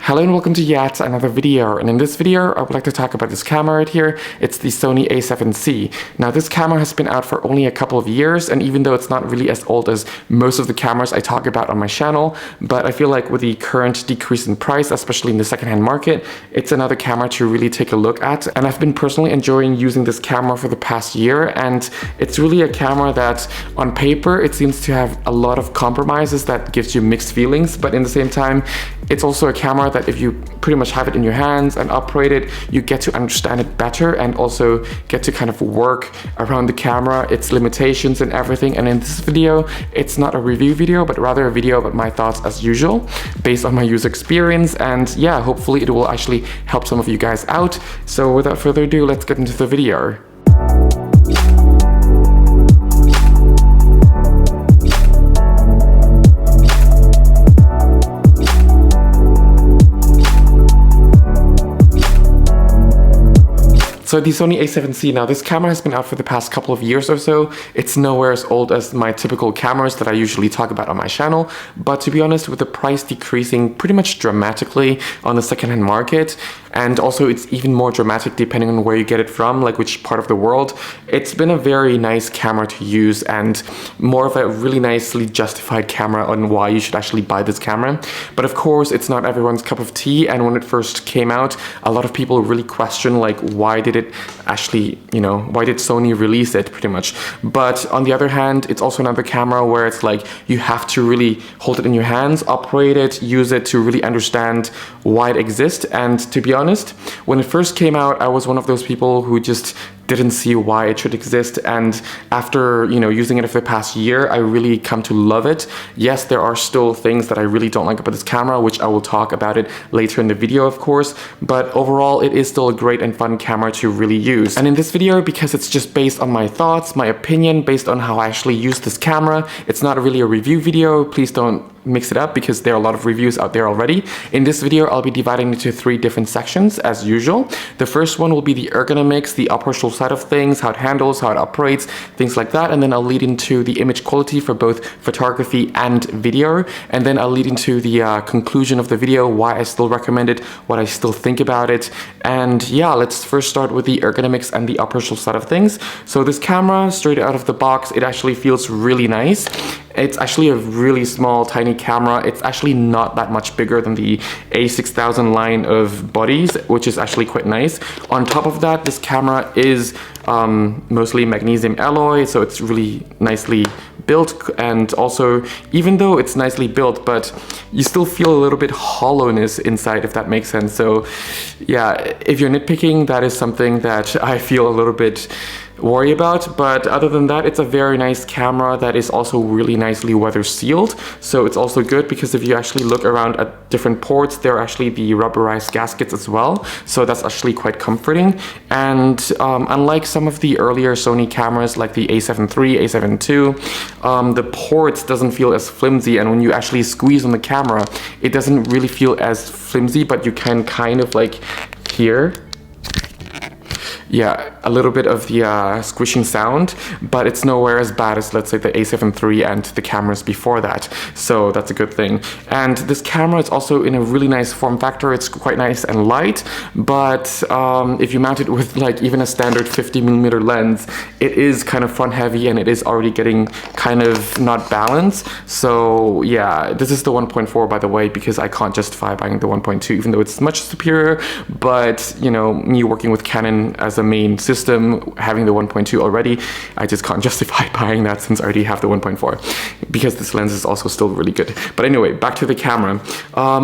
Hello and welcome to yet another video, and in this video I would like to talk about this camera right here. It's the Sony A7C. Now this camera has been out for only a couple of years, and even though it's not really as old as most of the cameras I talk about on my channel, but I feel like with the current decrease in price, especially in the secondhand market, it's another camera to really take a look at. And I've been personally enjoying using this camera for the past year, and it's really a camera that on paper it seems to have a lot of compromises that gives you mixed feelings, but in the same time it's also a camera that if you pretty much have it in your hands and operate it, you get to understand it better and also get to kind of work around the camera, its limitations and everything. And in this video, it's not a review video, but rather a video about my thoughts as usual, based on my user experience. And yeah, hopefully it will actually help some of you guys out. So without further ado, let's get into the video. So the Sony A7C, now this camera has been out for the past couple of years or so. It's nowhere as old as my typical cameras that I usually talk about on my channel, but to be honest, with the price decreasing pretty much dramatically on the secondhand market, and also it's even more dramatic depending on where you get it from, like which part of the world, it's been a very nice camera to use and more of a really nicely justified camera on why you should actually buy this camera. But of course, it's not everyone's cup of tea, and when it first came out, a lot of people really question like, why did it actually, why did Sony release it pretty much? But on the other hand, it's also another camera where it's like you have to really hold it in your hands, operate it, use it to really understand why it exists. And to be honest, when it first came out, I was one of those people who just didn't see why it should exist, and after using it for the past year, I really come to love it. Yes, there are still things that I really don't like about this camera, which I will talk about it later in the video, of course, but overall it is still a great and fun camera to really use. And in this video, because it's just based on my thoughts, my opinion, based on how I actually use this camera, it's not really a review video. Please don't mix it up because there are a lot of reviews out there already. In this video, I'll be dividing into 3 different sections as usual. The first one will be the ergonomics, the operational side of things, how it handles, how it operates, things like that. And then I'll lead into the image quality for both photography and video. And then I'll lead into the conclusion of the video, why I still recommend it, what I still think about it. And yeah, let's first start with the ergonomics and the operational side of things. So this camera, straight out of the box, it actually feels really nice. It's actually a really small, tiny camera. It's actually not that much bigger than the A6000 line of bodies, which is actually quite nice. On top of that, this camera is mostly magnesium alloy, so it's really nicely built. And also, even though it's nicely built, but you still feel a little bit hollowness inside, if that makes sense. So yeah, if you're nitpicking, that is something that I feel a little bit worry about. But other than that, it's a very nice camera that is also really nicely weather sealed. So it's also good because if you actually look around at different ports, there are actually the rubberized gaskets as well. So that's actually quite comforting. And unlike some of the earlier Sony cameras like the A7 III, A7 II, the ports doesn't feel as flimsy, and when you actually squeeze on the camera, it doesn't really feel as flimsy, but you can kind of like hear, yeah, a little bit of the squishing sound, but it's nowhere as bad as, let's say, the A7 III and the cameras before that. So that's a good thing. And this camera is also in a really nice form factor. It's quite nice and light, but if you mount it with like even a standard 50mm lens, it is kind of front heavy and it is already getting kind of not balanced. So yeah, this is the 1.4, by the way, because I can't justify buying the 1.2, even though it's much superior. But me working with Canon as a main system, having the 1.2 already, I just can't justify buying that since I already have the 1.4, because this lens is also still really good. But anyway, back to the camera.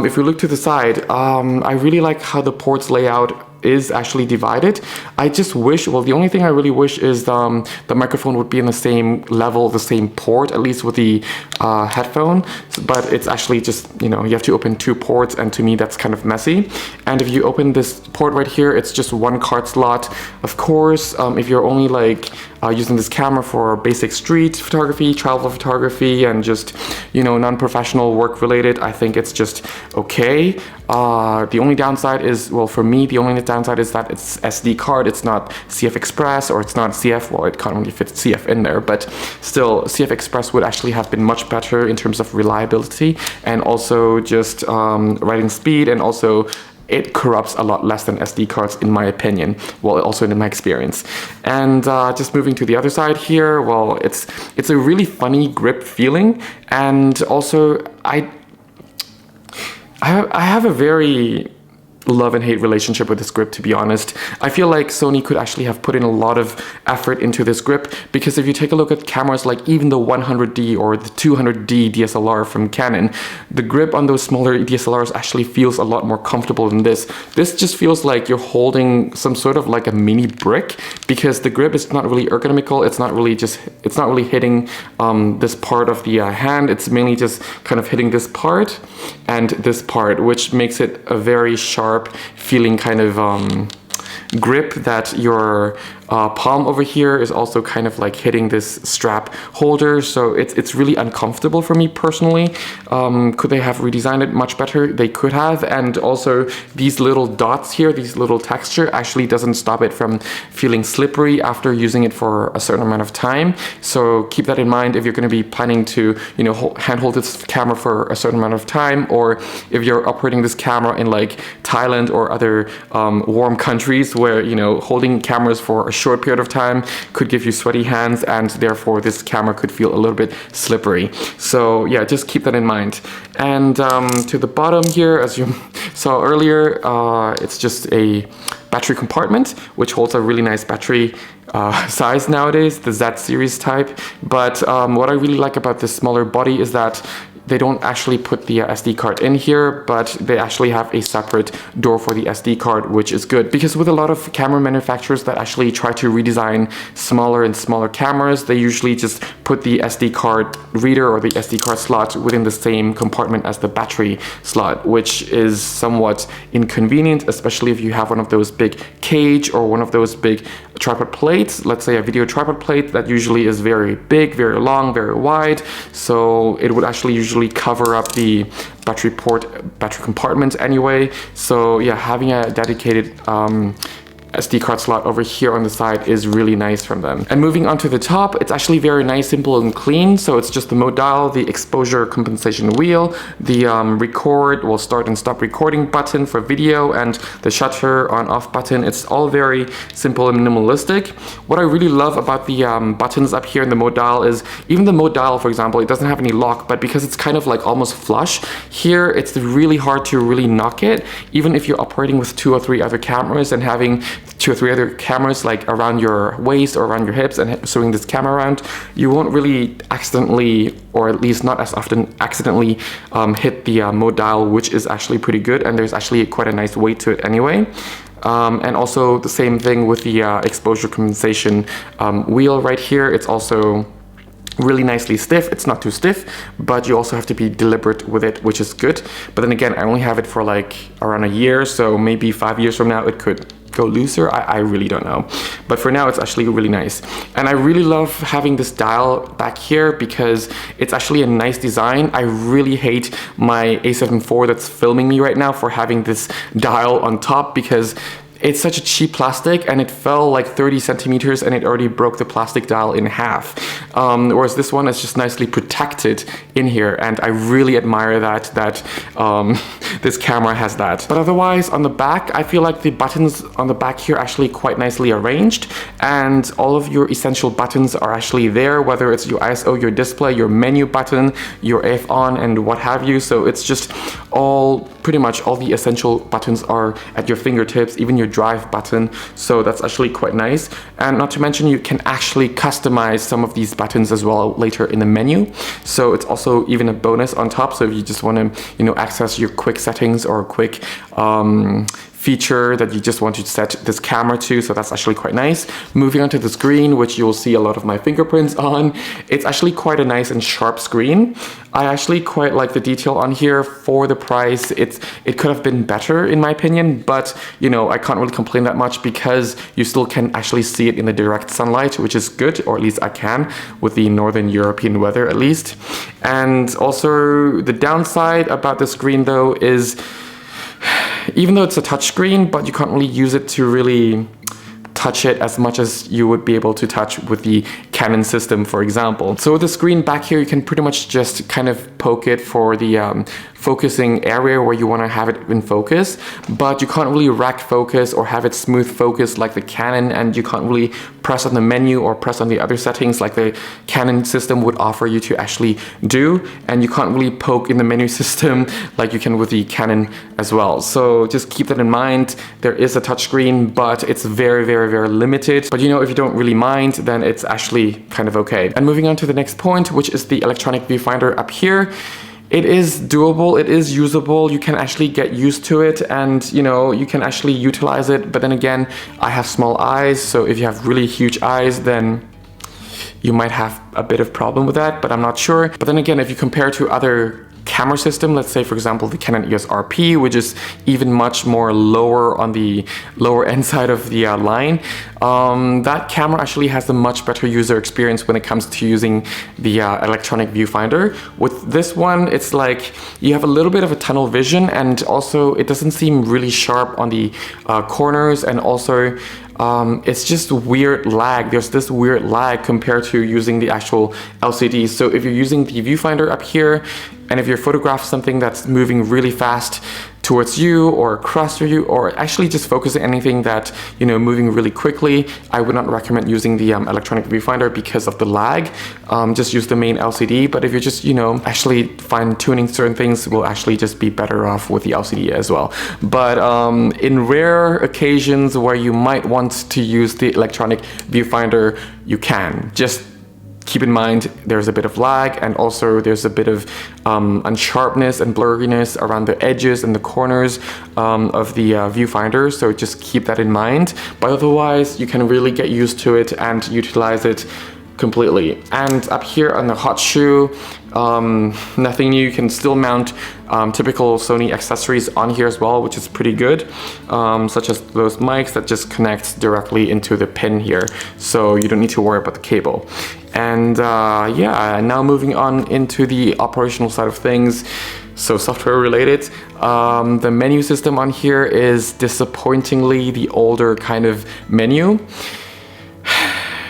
If we look to the side, I really like how the ports layout is actually divided. I just wish, well, the only thing I really wish is the microphone would be in the same level, the same port, at least with the headphone. But it's actually just, you have to open 2 ports, and to me that's kind of messy. And if you open this port right here, it's just 1 card slot. Of course, if you're only like using this camera for basic street photography, travel photography, and just non-professional work related, I think it's just okay. The only downside is, well, for me, the only downside is that it's SD card. It's not CF Express, or it's not CF. Well, it can't really fit CF in there, but still, CF Express would actually have been much better in terms of reliability and also just writing speed, and also it corrupts a lot less than SD cards, in my opinion. Well, also in my experience. And just moving to the other side here, well, it's a really funny grip feeling, and also I have a very love and hate relationship with this grip, to be honest. I feel like Sony could actually have put in a lot of effort into this grip, because if you take a look at cameras like even the 100D or the 200D DSLR from Canon, the grip on those smaller DSLRs actually feels a lot more comfortable than this. This just feels like you're holding some sort of like a mini brick, because the grip is not really ergonomical. It's not really hitting this part of the hand. It's mainly just kind of hitting this part and this part, which makes it a very sharp feeling kind of grip, that your palm over here is also kind of like hitting this strap holder, so it's really uncomfortable for me personally. Could they have redesigned it much better? They could have. And also these little dots here, these little texture actually doesn't stop it from feeling slippery after using it for a certain amount of time. So keep that in mind if you're going to be planning to, you know, handhold this camera for a certain amount of time, or if you're operating this camera in like Thailand or other warm countries where, you know, holding cameras for a short period of time could give you sweaty hands, and therefore this camera could feel a little bit slippery. So yeah, just keep that in mind. And to the bottom here, as you saw earlier, it's just a battery compartment, which holds a really nice battery size nowadays, the Z series type. But what I really like about this smaller body is that they don't actually put the SD card in here, but they actually have a separate door for the SD card, which is good. Because with a lot of camera manufacturers that actually try to redesign smaller and smaller cameras, they usually just put the SD card reader or the SD card slot within the same compartment as the battery slot, which is somewhat inconvenient, especially if you have one of those big cage or one of those big tripod plates. Let's say a video tripod plate that usually is very big, very long, very wide. So it would actually usually cover up the battery compartment anyway. So yeah, having a dedicated SD card slot over here on the side is really nice from them. And moving on to the top, it's actually very nice, simple and clean. So it's just the mode dial, the exposure compensation wheel, the record, well, start and stop recording button for video, and the shutter on off button. It's all very simple and minimalistic. What I really love about the buttons up here in the mode dial is, even the mode dial, for example, it doesn't have any lock, but because it's kind of like almost flush here, it's really hard to really knock it. Even if you're operating with 2 or 3 other cameras and having 2 or 3 other cameras like around your waist or around your hips and swinging this camera around, you won't really accidentally, or at least not as often accidentally, hit the mode dial, which is actually pretty good, and there's actually quite a nice weight to it anyway. And also the same thing with the exposure compensation wheel right here. It's also really nicely stiff. It's not too stiff, but you also have to be deliberate with it, which is good. But then again, I only have it for like around a year, so maybe 5 years from now it could go looser. I really don't know, but for now it's actually really nice. And I really love having this dial back here because it's actually a nice design. I really hate my A7 IV that's filming me right now for having this dial on top, because it's such a cheap plastic and it fell like 30 centimeters and it already broke the plastic dial in half. Whereas this one is just nicely protected in here, and I really admire that this camera has that. But otherwise on the back, I feel like the buttons on the back here are actually quite nicely arranged, and all of your essential buttons are actually there, whether it's your ISO, your display, your menu button, your AF on, and what have you. So it's just pretty much all the essential buttons are at your fingertips, even your drive button. So that's actually quite nice. And not to mention, you can actually customize some of these buttons as well later in the menu. So it's also even a bonus on top. So if you just want to, access your quick settings or quick feature that you just want to set this camera to, so that's actually quite nice. Moving on to the screen, which you'll see a lot of my fingerprints on, it's actually quite a nice and sharp screen. I actually quite like the detail on here for the price. It could have been better in my opinion, but I can't really complain that much because you still can actually see it in the direct sunlight, which is good, or at least I can with the Northern European weather at least. And also the downside about the screen though is even though it's a touchscreen, but you can't really use it to really touch it as much as you would be able to touch with the Canon system, for example. So with the screen back here, you can pretty much just kind of poke it for the focusing area where you want to have it in focus, but you can't really rack focus or have it smooth focus like the Canon, and you can't really press on the menu or press on the other settings like the Canon system would offer you to actually do, and you can't really poke in the menu system like you can with the Canon as well. So just keep that in mind. There is a touchscreen, but it's very, very, very limited. But you know, if you don't really mind, then it's actually kind of okay. And moving on to the next point, which is the electronic viewfinder up here. It is doable, it is usable, you can actually get used to it, and you know, you can actually utilize it. But then again, I have small eyes, so if you have really huge eyes, then you might have a bit of problem with that, but I'm not sure. But then again, if you compare to other camera system, let's say for example the Canon EOS RP, which is even much more lower on the lower end side of the line, that camera actually has a much better user experience when it comes to using the electronic viewfinder. With this one, it's like you have a little bit of a tunnel vision, and also it doesn't seem really sharp on the corners, and also it's just weird lag. There's this weird lag compared to using the actual LCD. So if you're using the viewfinder up here, and if you photograph something that's moving really fast towards you or across you, or actually just focusing anything that, you know, moving really quickly, I would not recommend using the electronic viewfinder because of the lag. Just use the main LCD. But if you're just, you know, actually fine tuning certain things, will actually just be better off with the LCD as well. But in rare occasions where you might want to use the electronic viewfinder, you can. Just keep in mind there's a bit of lag, and also there's a bit of unsharpness and blurriness around the edges and the corners of the viewfinder, so just keep that in mind. But otherwise, you can really get used to it and utilize it completely. And up here on the hot shoe, nothing new. You can still mount typical Sony accessories on here as well, which is pretty good, such as those mics that just connect directly into the pin here, so you don't need to worry about the cable. And yeah, now moving on into the operational side of things, so software related. The menu system on here is disappointingly the older kind of menu.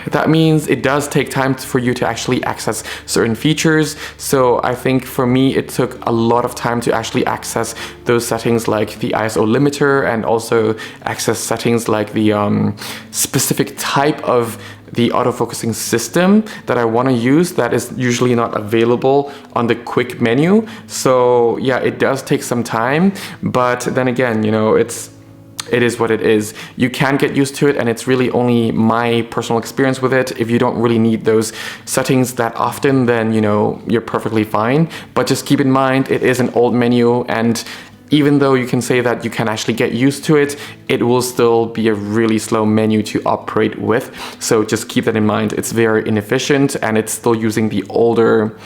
That means it does take time for you to actually access certain features. So I think for me, it took a lot of time to actually access those settings like the ISO limiter, and also access settings like the specific type of the autofocusing system that I want to use that is usually not available on the quick menu. So yeah, it does take some time, but then again, you know, it is what it is. You can get used to it, and it's really only my personal experience with it. If you don't really need those settings that often, then, you know, you're perfectly fine. But just keep in mind, it is an old menu, and even though you can say that you can actually get used to it, it will still be a really slow menu to operate with. So just keep that in mind. It's very inefficient, and it's still using the older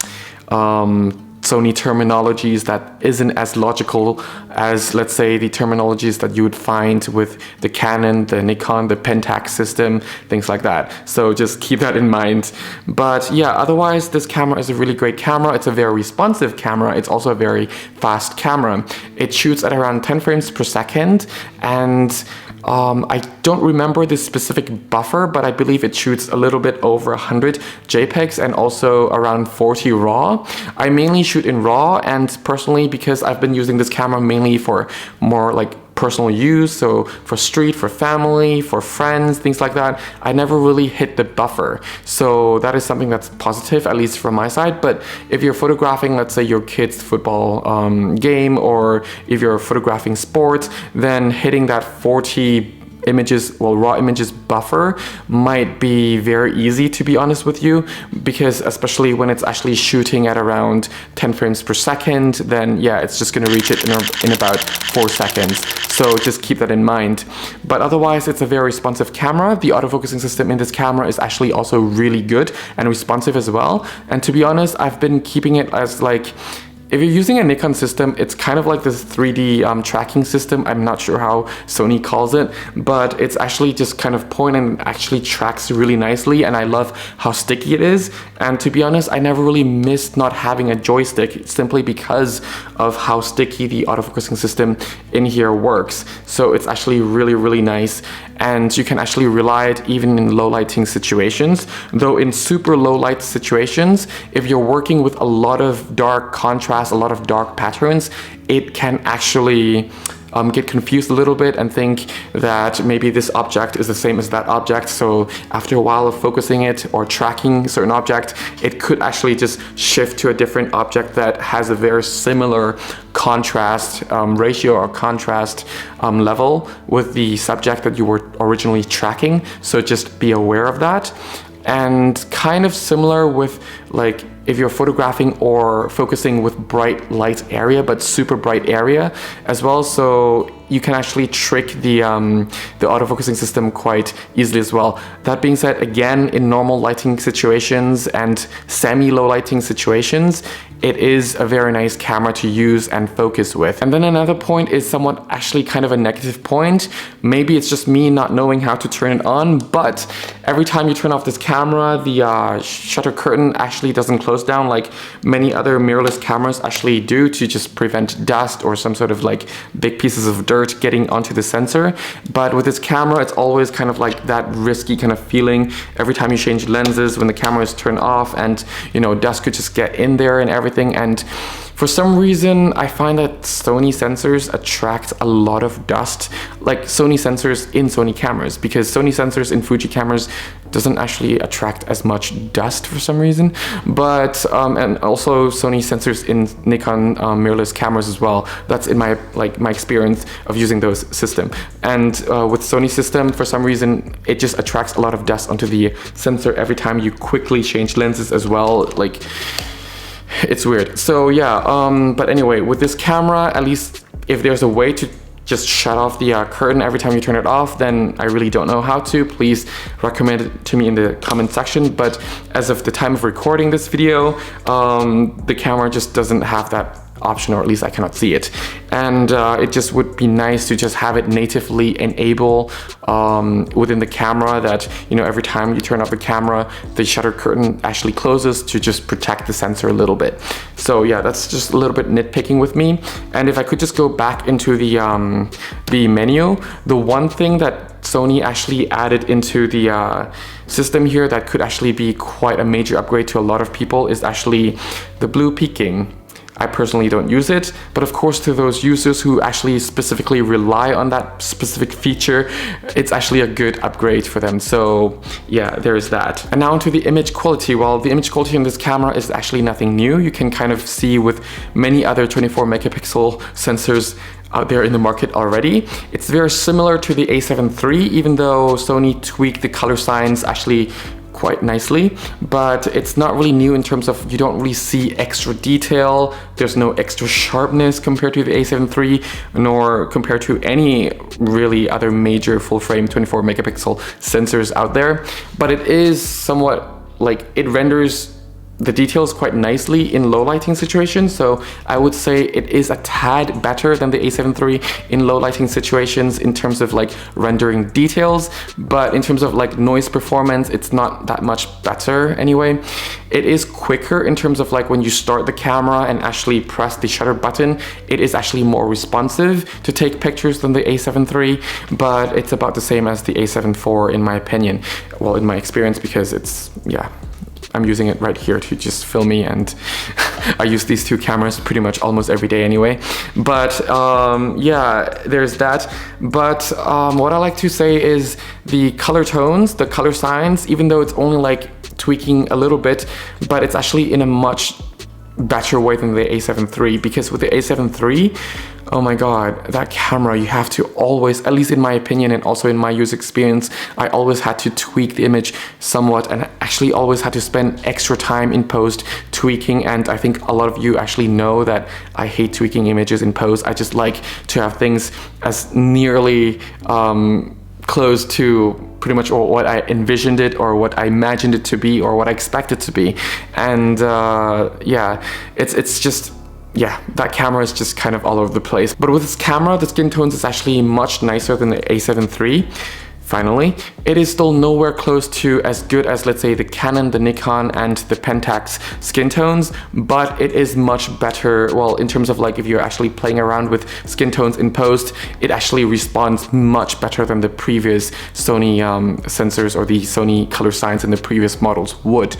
Sony terminologies that isn't as logical as, let's say, the terminologies that you would find with the Canon, the Nikon, the Pentax system, things like that. So just keep that in mind. But yeah, otherwise, this camera is a really great camera. It's a very responsive camera. It's also a very fast camera. It shoots at around 10 frames per second, and I don't remember the specific buffer, but I believe it shoots a little bit over 100 JPEGs and also around 40 RAW. I mainly shoot in RAW, and personally, because I've been using this camera mainly for more like personal use, so for street, for family, for friends, things like that, I never really hit the buffer. So that is something that's positive, at least from my side. But if you're photographing, let's say, your kid's football game, or if you're photographing sports, then hitting that 40 images, well, raw images buffer might be very easy, to be honest with you, because especially when it's actually shooting at around 10 frames per second, then yeah, it's just going to reach it in about 4 seconds. So just keep that in mind. But otherwise, it's a very responsive camera. The autofocusing system in this camera is actually also really good and responsive as well. And to be honest, I've been keeping it as like, if you're using a Nikon system, it's kind of like this 3D tracking system. I'm not sure how Sony calls it, but it's actually just kind of point and actually tracks really nicely, and I love how sticky it is. And to be honest, I never really missed not having a joystick simply because of how sticky the autofocusing system in here works. So it's actually really nice, and you can actually rely it even in low lighting situations. Though in super low light situations, if you're working with a lot of dark contrast, a lot of dark patterns, it can actually get confused a little bit and think that maybe this object is the same as that object. So after a while of focusing it or tracking a certain object, it could actually just shift to a different object that has a very similar contrast ratio or contrast level with the subject that you were originally tracking. So just be aware of that. And kind of similar with like if you're photographing or focusing with bright light area, but super bright area as well. So you can actually trick the autofocusing system quite easily as well. That being said, again, in normal lighting situations and semi-low lighting situations, it is a very nice camera to use and focus with. And then another point is somewhat actually kind of a negative point. Maybe it's just me not knowing how to turn it on, but every time you turn off this camera, the shutter curtain actually doesn't close down like many other mirrorless cameras actually do, to just prevent dust or some sort of like big pieces of dirt getting onto the sensor. But with this camera, it's always kind of like that risky kind of feeling every time you change lenses when the camera is turned off, and you know, dust could just get in there and everything. And for some reason, I find that Sony sensors attract a lot of dust, like Sony sensors in Sony cameras, because Sony sensors in Fuji cameras doesn't actually attract as much dust for some reason. But and also Sony sensors in Nikon mirrorless cameras as well. That's in my experience of using those system. And with Sony system, for some reason, it just attracts a lot of dust onto the sensor every time you quickly change lenses as well. Like, it's weird. So yeah, but anyway, with this camera, at least if there's a way to just shut off the curtain every time you turn it off, then I really don't know how to. Please recommend it to me in the comment section. But as of the time of recording this video, the camera just doesn't have that option, or at least I cannot see it. And it just would be nice to just have it natively enable within the camera, that, you know, every time you turn off the camera, the shutter curtain actually closes to just protect the sensor a little bit. So yeah, that's just a little bit nitpicking with me. And if I could just go back into the menu, the one thing that Sony actually added into the system here that could actually be quite a major upgrade to a lot of people is actually the blue peaking. I personally don't use it, but of course to those users who actually specifically rely on that specific feature, it's actually a good upgrade for them. So yeah, there is that. And now onto the image quality. Well, the image quality in this camera is actually nothing new. You can kind of see with many other 24 megapixel sensors out there in the market already. It's very similar to the A7 III, even though Sony tweaked the color signs actually quite nicely, but it's not really new in terms of you don't really see extra detail. There's no extra sharpness compared to the A7 III, nor compared to any really other major full frame 24 megapixel sensors out there. But it is somewhat like, it renders the details quite nicely in low lighting situations. So I would say it is a tad better than the A7 III in low lighting situations in terms of like rendering details, but in terms of like noise performance, it's not that much better anyway. It is quicker in terms of like when you start the camera and actually press the shutter button, it is actually more responsive to take pictures than the A7 III, but it's about the same as the A7 IV in my opinion. Well, in my experience, because it's, yeah, I'm using it right here to just film me, and I use these two cameras pretty much almost every day anyway. But yeah, there's that. But what I like to say is the color tones, the color signs, even though it's only like tweaking a little bit, but it's actually in a much better way than the A7 III, because with the A7 III, oh my god, that camera, you have to always, at least in my opinion and also in my user experience, I always had to tweak the image somewhat, and actually always had to spend extra time in post tweaking. And I think a lot of you actually know that I hate tweaking images in post. I just like to have things as nearly close to pretty much what I envisioned it, or what I imagined it to be, or what I expect it to be. And yeah, it's just yeah, that camera is just kind of all over the place. But with this camera, the skin tones is actually much nicer than the A7 III. Finally, it is still nowhere close to as good as, let's say, the Canon, the Nikon, and the Pentax skin tones, but it is much better, well, in terms of like if you're actually playing around with skin tones in post, it actually responds much better than the previous Sony sensors or the Sony color science in the previous models would.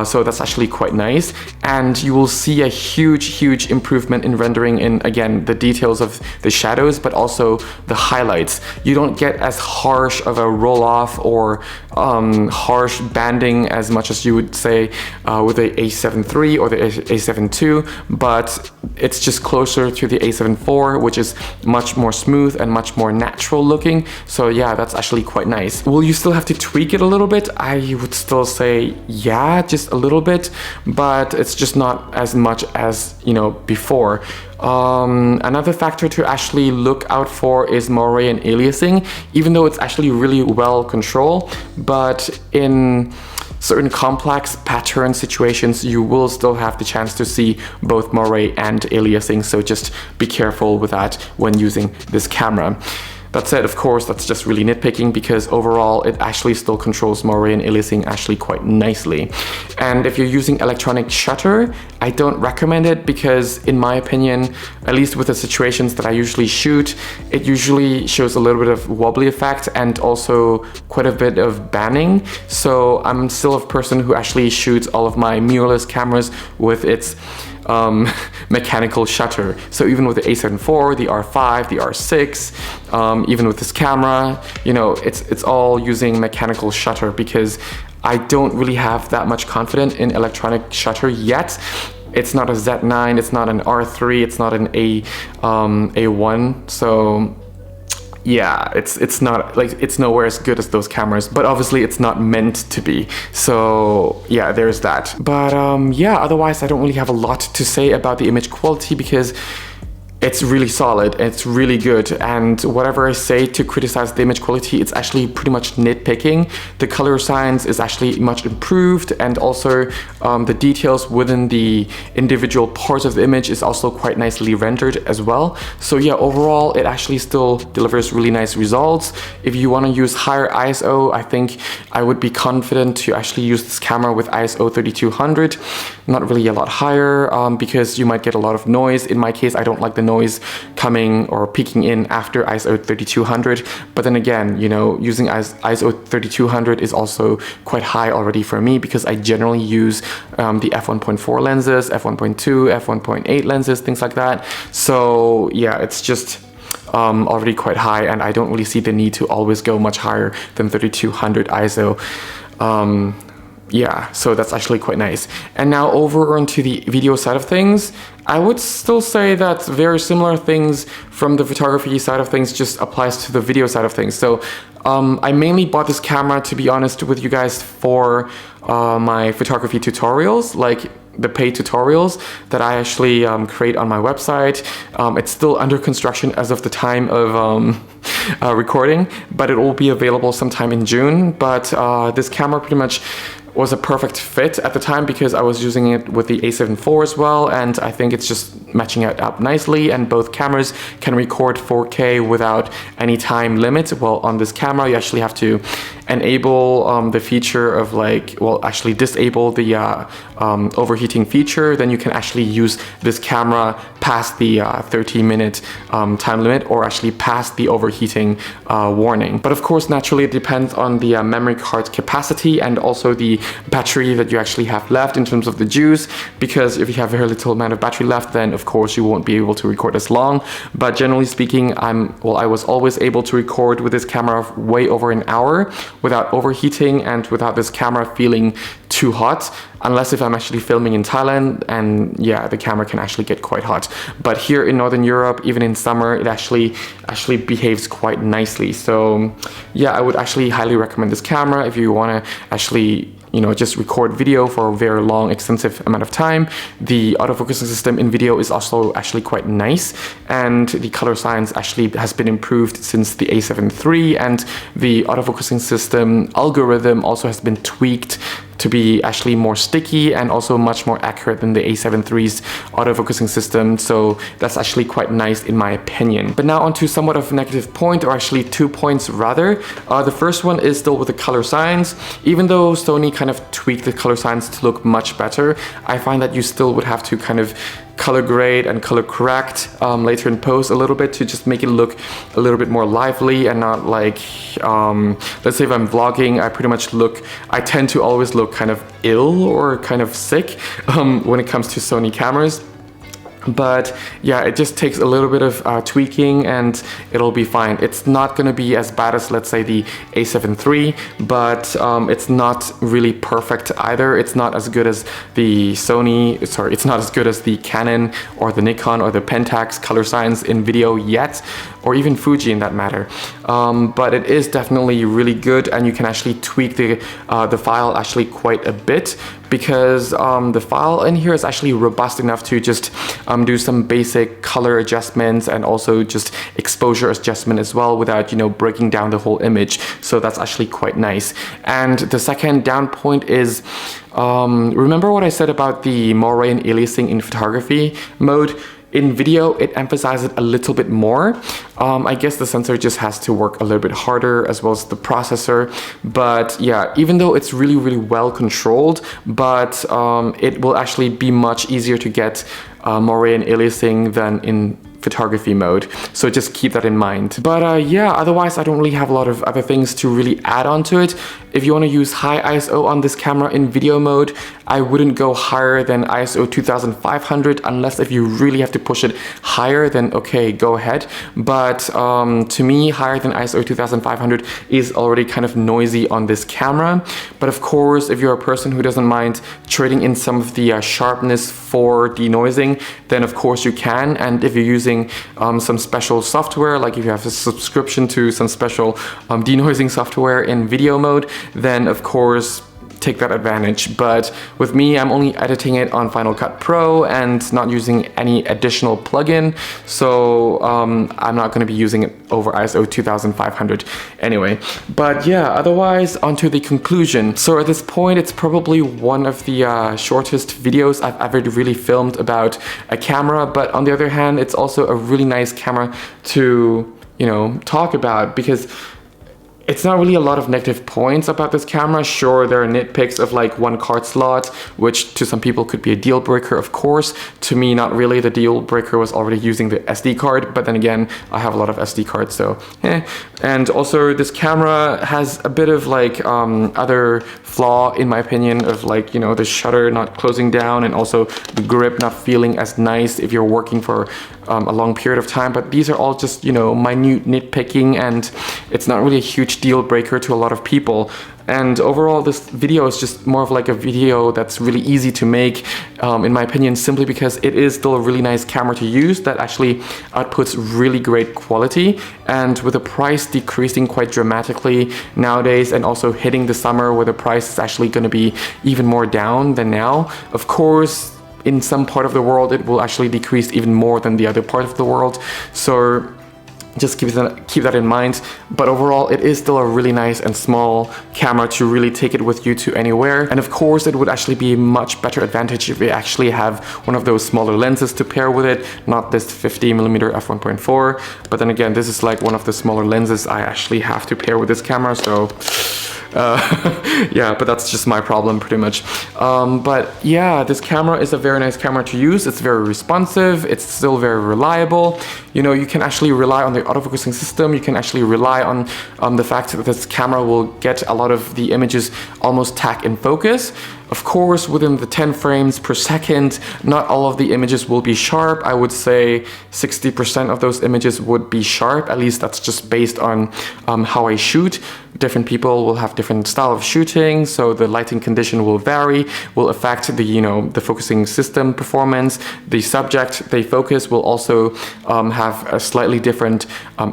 So that's actually quite nice, and you will see a huge improvement in rendering in, again, the details of the shadows, but also the highlights. You don't get as harsh of a roll-off or harsh banding as much as you would say with the A7 III or the A7 II, but it's just closer to the A7 IV, which is much more smooth and much more natural looking. So yeah, that's actually quite nice. Will you still have to tweak it a little bit? I would still say yeah, just a little bit, but it's just not as much as, you know, before. Another factor to actually look out for is moire and aliasing, even though it's actually really well controlled, but in certain complex pattern situations, you will still have the chance to see both moire and aliasing, so just be careful with that when using this camera. That said, of course, that's just really nitpicking because overall it actually still controls moire and aliasing actually quite nicely. And if you're using electronic shutter, I don't recommend it because in my opinion, at least with the situations that I usually shoot, it usually shows a little bit of wobbly effect and also quite a bit of banning. So I'm still a person who actually shoots all of my mirrorless cameras with its mechanical shutter. So even with the A7 IV, the R5, the R6, even with this camera, you know, it's all using mechanical shutter because I don't really have that much confidence in electronic shutter yet. It's not a Z9, it's not an R3, it's not an A1, so yeah, it's not like, it's nowhere as good as those cameras, but obviously it's not meant to be. So yeah, there's that. But yeah, otherwise I don't really have a lot to say about the image quality because it's really solid, it's really good, and whatever I say to criticize the image quality, it's actually pretty much nitpicking. The color science is actually much improved, and also the details within the individual parts of the image is also quite nicely rendered as well. So yeah, overall it actually still delivers really nice results. If you want to use higher ISO, I think I would be confident to actually use this camera with ISO 3200, not really a lot higher, because you might get a lot of noise. In my case, I don't like the noise coming or peeking in after ISO 3200, but then again, you know, using ISO 3200 is also quite high already for me because I generally use the f1.4 lenses, f1.2, f1.8 lenses, things like that. So yeah, it's just already quite high, and I don't really see the need to always go much higher than 3200 ISO. Yeah, so that's actually quite nice. And now over onto the video side of things, I would still say that very similar things from the photography side of things just applies to the video side of things. So I mainly bought this camera, to be honest with you guys, for my photography tutorials, like the paid tutorials that I actually create on my website. It's still under construction as of the time of recording, but it will be available sometime in June. But this camera pretty much was a perfect fit at the time because I was using it with the A7 IV as well, and I think it's just matching it up nicely, and both cameras can record 4K without any time limit. Well, on this camera you actually have to enable the feature of like, well, actually disable the overheating feature, then you can actually use this camera past the 30-minute time limit, or actually past the overheating warning. But of course, naturally it depends on the memory card capacity and also the battery that you actually have left in terms of the juice, because if you have very little amount of battery left, then of course you won't be able to record as long. But generally speaking, I was always able to record with this camera way over an hour without overheating and without this camera feeling too hot, unless if I'm actually filming in Thailand, and yeah, the camera can actually get quite hot. But here in Northern Europe, even in summer, it actually behaves quite nicely. So yeah, I would actually highly recommend this camera if you want to actually, you know, just record video for a very long, extensive amount of time. The autofocusing system in video is also actually quite nice, and the color science actually has been improved since the A7 III, and the autofocusing system algorithm also has been tweaked to be actually more sticky and also much more accurate than the A7 III's autofocusing system. So that's actually quite nice in my opinion. But now onto somewhat of a negative point, or actually 2 points rather. The first one is still with the color science. Even though Sony kind of tweaked the color science to look much better, I find that you still would have to kind of color grade and color correct later in post a little bit to just make it look a little bit more lively and not like, let's say if I'm vlogging, I tend to always look kind of ill or kind of sick when it comes to Sony cameras. But yeah, it just takes a little bit of tweaking and it'll be fine. It's not going to be as bad as, let's say, the A7 III, but it's not really perfect either. It's not as good as the it's not as good as the Canon or the Nikon or the Pentax color science in video yet, or even Fuji in that matter. But it is definitely really good, and you can actually tweak the file actually quite a bit, because the file in here is actually robust enough to just do some basic color adjustments and also just exposure adjustment as well without, you know, breaking down the whole image. So that's actually quite nice. And the second down point is, remember what I said about the moire and aliasing in photography mode? In video, it emphasizes it a little bit more. I guess the sensor just has to work a little bit harder, as well as the processor. But yeah, even though it's really, really well controlled, but it will actually be much easier to get moire and aliasing than in photography mode, so just keep that in mind. But yeah, otherwise I don't really have a lot of other things to really add on to it. If you want to use high ISO on this camera in video mode, I wouldn't go higher than ISO 2500 unless if you really have to push it higher, then okay, go ahead. But to me, higher than ISO 2500 is already kind of noisy on this camera. But of course, if you're a person who doesn't mind trading in some of the sharpness for denoising, then of course you can. And if you're using some special software, like if you have a subscription to some special denoising software in video mode, then of course take that advantage. But with me, I'm only editing it on Final Cut Pro and not using any additional plugin, so I'm not going to be using it over ISO 2500 anyway. But yeah, otherwise onto the conclusion. So at this point, it's probably one of the shortest videos I've ever really filmed about a camera, but on the other hand, it's also a really nice camera to, you know, talk about, because it's not really a lot of negative points about this camera. Sure, there are nitpicks of like one card slot, which to some people could be a deal breaker, of course. To me, not really. The deal breaker was already using the SD card, but then again, I have a lot of SD cards, so eh. And also this camera has a bit of like other flaw in my opinion of like, you know, the shutter not closing down and also the grip not feeling as nice if you're working for a long period of time. But these are all just, you know, minute nitpicking, and it's not really a huge deal breaker to a lot of people. And overall, this video is just more of like a video that's really easy to make, in my opinion, simply because it is still a really nice camera to use that actually outputs really great quality. And with the price decreasing quite dramatically nowadays, and also hitting the summer where the price is actually going to be even more down than now, of course, in some part of the world, it will actually decrease even more than the other part of the world. So just keep that in mind. But overall, it is still a really nice and small camera to really take it with you to anywhere. And of course, it would actually be a much better advantage if you actually have one of those smaller lenses to pair with it, not this 50mm f1.4. But then again, this is like one of the smaller lenses I actually have to pair with this camera, so yeah, but that's just my problem pretty much. But yeah, this camera is a very nice camera to use. It's very responsive. It's still very reliable. You know, you can actually rely on the autofocusing system. You can actually rely on the fact that this camera will get a lot of the images almost tack in focus. Of course, within the 10 frames per second, not all of the images will be sharp. I would say 60% of those images would be sharp. At least that's just based on how I shoot. Different people will have different style of shooting, so the lighting condition will vary, will affect the, you know, the focusing system performance. The subject they focus will also have a slightly different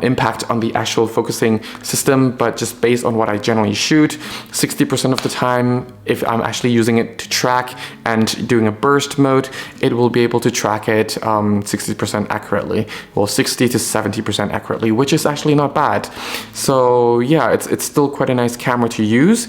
impact on the actual focusing system, but just based on what I generally shoot, 60% of the time, if I'm actually using it to track and doing a burst mode, it will be able to track it 60% accurately, well 60 to 70% accurately, which is actually not bad. So yeah, it's still quite a nice camera to use.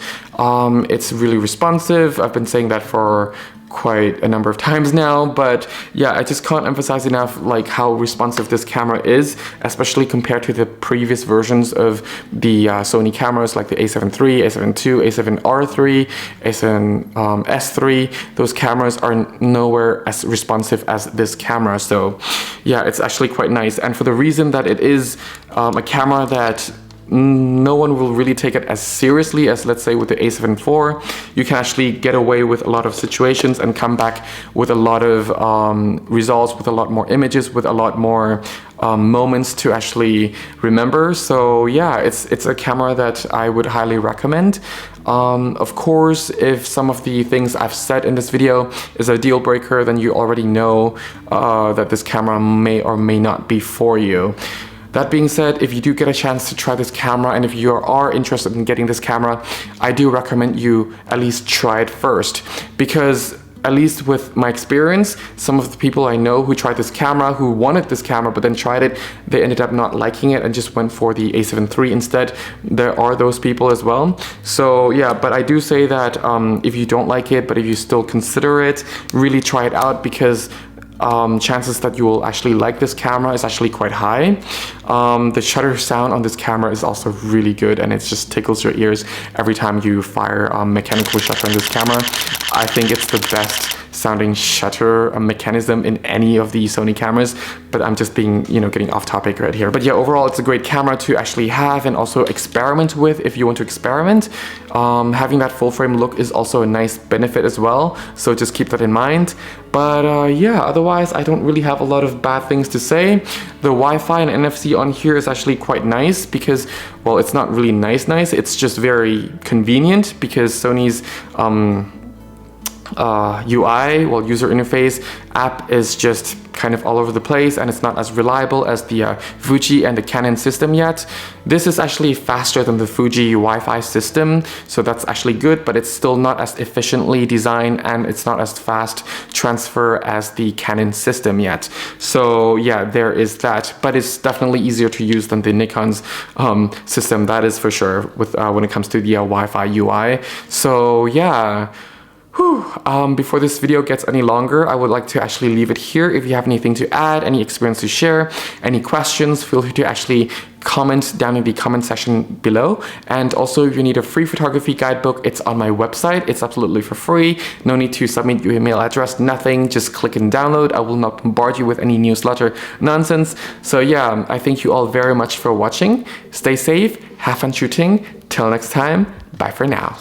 It's really responsive. I've been saying that for quite a number of times now, but yeah, I just can't emphasize enough like how responsive this camera is, especially compared to the previous versions of the Sony cameras like the A7 III, A7 II, A7R III, A7 S3. Those cameras are nowhere as responsive as this camera. So yeah, it's actually quite nice, and for the reason that it is a camera that no one will really take it as seriously as, let's say, with the A7 IV. You can actually get away with a lot of situations and come back with a lot of results, with a lot more images, with a lot more moments to actually remember. So yeah, it's a camera that I would highly recommend. Of course, if some of the things I've said in this video is a deal breaker, then you already know that this camera may or may not be for you. That being said, if you do get a chance to try this camera, and if you are interested in getting this camera, I do recommend you at least try it first, because at least with my experience, some of the people I know who tried this camera, who wanted this camera but then tried it, they ended up not liking it and just went for the A7 III instead. There are those people as well. So yeah, but I do say that if you don't like it, but if you still consider it, really try it out, because chances that you will actually like this camera is actually quite high. The shutter sound on this camera is also really good, and it just tickles your ears every time you fire a mechanical shutter on this camera. I think it's the best sounding shutter mechanism in any of the Sony cameras, but I'm just being, getting off topic right here. But yeah, overall it's a great camera to actually have and also experiment with if you want to experiment. Having that full frame look is also a nice benefit as well, so just keep that in mind. But yeah, otherwise I don't really have a lot of bad things to say. The Wi-Fi and NFC on here is actually quite nice, because, well, it's not really nice, it's just very convenient, because Sony's UI, well, user interface app is just kind of all over the place, and it's not as reliable as the Fuji and the Canon system yet. This is actually faster than the Fuji Wi-Fi system, so that's actually good, but it's still not as efficiently designed, and it's not as fast transfer as the Canon system yet. So yeah, there is that, but it's definitely easier to use than the Nikon's system, that is for sure, with when it comes to the Wi-Fi UI. So yeah. Before this video gets any longer, I would like to actually leave it here. If you have anything to add, any experience to share, any questions, feel free to actually comment down in the comment section below. And also, if you need a free photography guidebook, it's on my website. It's absolutely for free. No need to submit your email address, nothing. Just click and download. I will not bombard you with any newsletter nonsense. So yeah, I thank you all very much for watching. Stay safe, have fun shooting. Till next time, bye for now.